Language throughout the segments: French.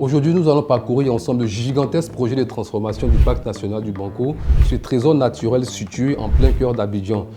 Aujourd'hui, nous allons parcourir ensemble le gigantesque projet de transformation du parc national du Banco, ce trésor naturel situé en plein cœur d'Abidjan.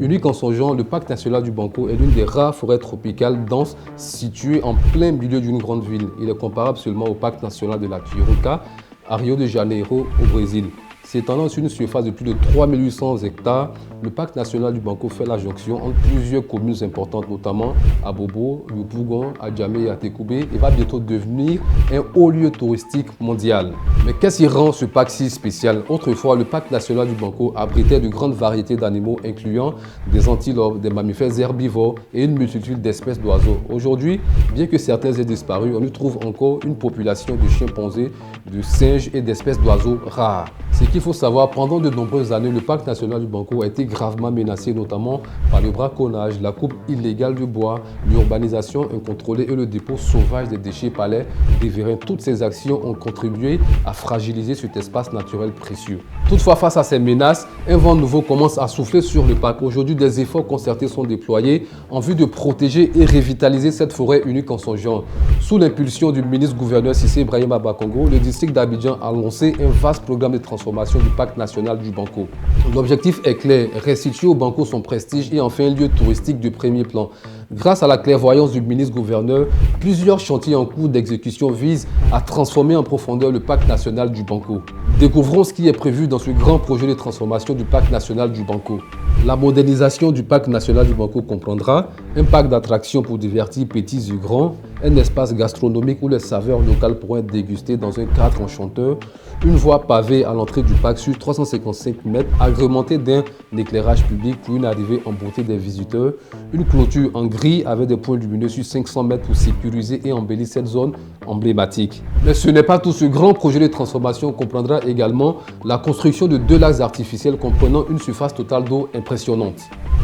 Unique en son genre, le parc national du Banco est l'une des rares forêts tropicales denses situées en plein milieu d'une grande ville. Il est comparable seulement au parc national de la Tijuca, à Rio de Janeiro, au Brésil. S'étendant sur une surface de plus de 3800 hectares, le parc national du Banco fait la jonction entre plusieurs communes importantes, notamment Abobo, Yopougon, Adjamé et Atekoubé, et va bientôt devenir un haut lieu touristique mondial. Mais qu'est-ce qui rend ce parc si spécial? Autrefois, le parc national du Banco abritait de grandes variétés d'animaux, incluant des antilopes, des mammifères herbivores et une multitude d'espèces d'oiseaux. Aujourd'hui, bien que certains aient disparu, on y trouve encore une population de chimpanzés, de singes et d'espèces d'oiseaux rares. Ce qu'il faut savoir, pendant de nombreuses années, le parc national du Banco a été gravement menacé, notamment par le braconnage, la coupe illégale de bois, l'urbanisation incontrôlée et le dépôt sauvage des déchets par les riverains. Toutes ces actions ont contribué à fragiliser cet espace naturel précieux. Toutefois, face à ces menaces, un vent nouveau commence à souffler sur le parc. Aujourd'hui, des efforts concertés sont déployés en vue de protéger et revitaliser cette forêt unique en son genre. Sous l'impulsion du ministre-gouverneur Cissé Ibrahima Bakongo, le district d'Abidjan a lancé un vaste programme de transformation du parc national du Banco. L'objectif est clair, restituer au Banco son prestige et en faire un lieu touristique de premier plan. Grâce à la clairvoyance du ministre-gouverneur, plusieurs chantiers en cours d'exécution visent à transformer en profondeur le parc national du Banco. Découvrons ce qui est prévu dans ce grand projet de transformation du parc national du Banco. La modernisation du parc national du Banco comprendra un parc d'attractions pour divertir petits et grands, un espace gastronomique où les saveurs locales pourront être dégustées dans un cadre enchanteur, une voie pavée à l'entrée du parc sur 355 mètres, agrémentée d'un éclairage public pour une arrivée en beauté des visiteurs, une clôture en gris avec des points lumineux sur 500 mètres pour sécuriser et embellir cette zone emblématique. Mais ce n'est pas tout. Ce grand projet de transformation comprendra également la construction de 2 lacs artificiels comprenant une surface totale d'eau impressionnante.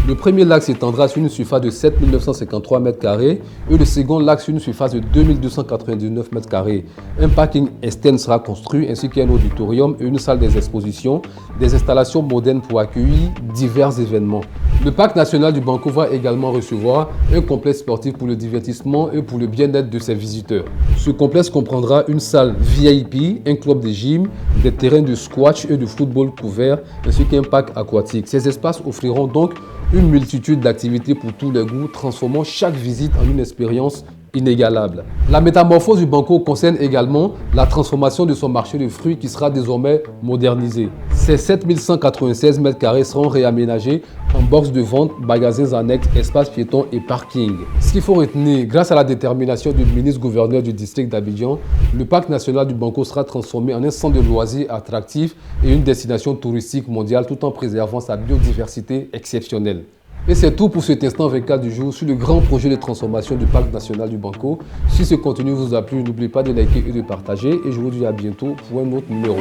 Le premier lac s'étendra sur une surface de 7 953 m² et le second lac sur une surface de 2 299 m². Un parking externe sera construit ainsi qu'un auditorium et une salle des expositions, des installations modernes pour accueillir divers événements. Le parc national du Banco va également recevoir un complexe sportif pour le divertissement et pour le bien-être de ses visiteurs. Ce complexe comprendra une salle VIP, un club de gym, des terrains de squash et de football couverts ainsi qu'un parc aquatique. Ces espaces offriront donc une multitude d'activités pour tous les goûts, transformant chaque visite en une expérience inégalable. La métamorphose du Banco concerne également la transformation de son marché de fruits qui sera désormais modernisé. Ces 7196 m² seront réaménagés en box de vente, magasins annexes, espaces piétons et parking. Ce qu'il faut retenir, grâce à la détermination du ministre-gouverneur du district d'Abidjan, le parc national du Banco sera transformé en un centre de loisirs attractif et une destination touristique mondiale tout en préservant sa biodiversité exceptionnelle. Et c'est tout pour cet instant 24 du jour sur le grand projet de transformation du parc national du Banco. Si ce contenu vous a plu, n'oubliez pas de liker et de partager et je vous dis à bientôt pour un autre numéro.